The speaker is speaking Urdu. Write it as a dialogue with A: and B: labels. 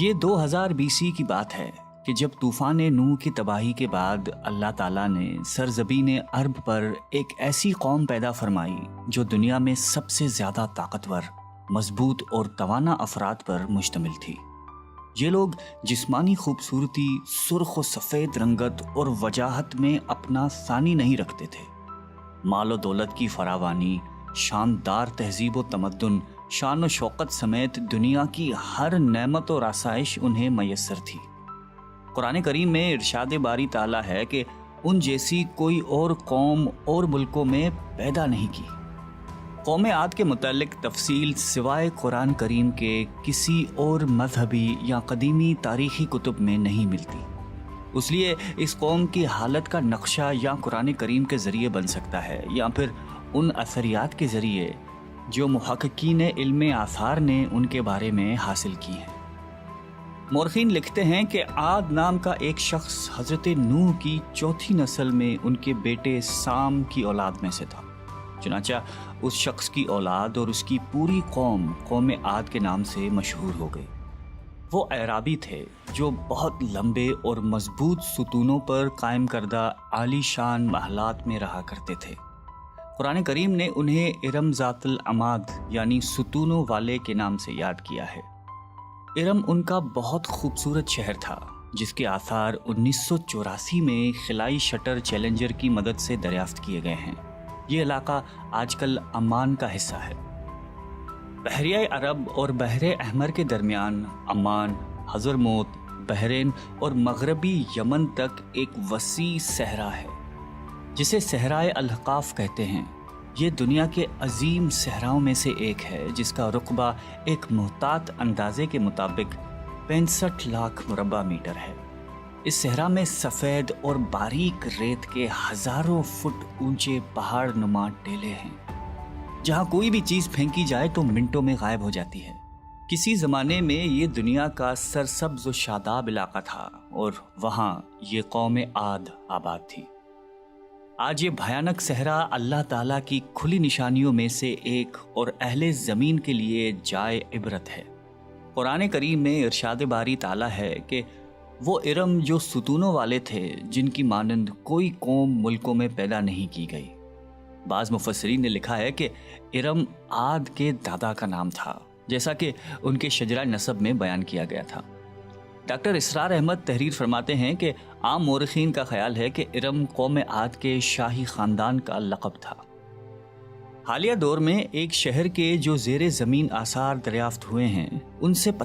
A: یہ 2000 BC کی بات ہے کہ جب طوفان نوح کی تباہی کے بعد اللہ تعالیٰ نے سرزمین عرب پر ایک ایسی قوم پیدا فرمائی جو دنیا میں سب سے زیادہ طاقتور، مضبوط اور توانا افراد پر مشتمل تھی۔ یہ لوگ جسمانی خوبصورتی، سرخ و سفید رنگت اور وجاہت میں اپنا ثانی نہیں رکھتے تھے۔ مال و دولت کی فراوانی، شاندار تہذیب و تمدن، شان و شوکت سمیت دنیا کی ہر نعمت اور آسائش انہیں میسر تھی۔ قرآن کریم میں ارشاد باری تعالیٰ ہے کہ ان جیسی کوئی اور قوم اور ملکوں میں پیدا نہیں کی۔ قوم عاد کے متعلق تفصیل سوائے قرآن کریم کے کسی اور مذہبی یا قدیمی تاریخی کتب میں نہیں ملتی۔ اس لیے اس قوم کی حالت کا نقشہ یا قرآن کریم کے ذریعے بن سکتا ہے یا پھر ان اثریات کے ذریعے جو محققین علم آثار نے ان کے بارے میں حاصل کی ہیں۔ مورخین لکھتے ہیں کہ عاد نام کا ایک شخص حضرت نوح کی چوتھی نسل میں ان کے بیٹے سام کی اولاد میں سے تھا۔ چنانچہ اس شخص کی اولاد اور اس کی پوری قوم عاد کے نام سے مشہور ہو گئی۔ وہ اعرابی تھے جو بہت لمبے اور مضبوط ستونوں پر قائم کردہ عالی شان محلات میں رہا کرتے تھے۔ قرآن کریم نے انہیں ارم ذات العماد یعنی ستونوں والے کے نام سے یاد کیا ہے۔ ارم ان کا بہت خوبصورت شہر تھا جس کے آثار 1984 میں خلائی شٹر چیلنجر کی مدد سے دریافت کیے گئے ہیں۔ یہ علاقہ آج کل عمان کا حصہ ہے۔ بحریہ عرب اور بحر احمر کے درمیان عمان، حضرموت، بحرین اور مغربی یمن تک ایک وسیع صحرا ہے جسے صحرائے الاحقاف کہتے ہیں۔ یہ دنیا کے عظیم صحراؤں میں سے ایک ہے جس کا رقبہ ایک محتاط اندازے کے مطابق 65 لاکھ مربع میٹر ہے۔ اس صحرا میں سفید اور باریک ریت کے ہزاروں فٹ اونچے پہاڑ نما ٹیلے ہیں جہاں کوئی بھی چیز پھینکی جائے تو منٹوں میں غائب ہو جاتی ہے۔ کسی زمانے میں یہ دنیا کا سرسبز و شاداب علاقہ تھا اور وہاں یہ قوم عاد آباد تھی۔ آج یہ بھیانک صحرا اللہ تعالیٰ کی کھلی نشانیوں میں سے ایک اور اہل زمین کے لیے جائے عبرت ہے۔ قرآن کریم میں ارشاد باری تعالیٰ ہے کہ وہ ارم جو ستونوں والے تھے جن کی مانند کوئی قوم ملکوں میں پیدا نہیں کی گئی۔ بعض مفسرین نے لکھا ہے کہ ارم عاد کے دادا کا نام تھا جیسا کہ ان کے شجرہ نسب میں بیان کیا گیا تھا۔ ڈاکٹر اسرار احمد تحریر فرماتے ہیں کہ عام مورخین کا خیال ہے کہ ارم قوم عاد کے شاہی خاندان کا لقب تھا۔ حالیہ دور میں ایک شہر کے جو زیر زمین آثار دریافت ہوئے ہیں ان سے پتہ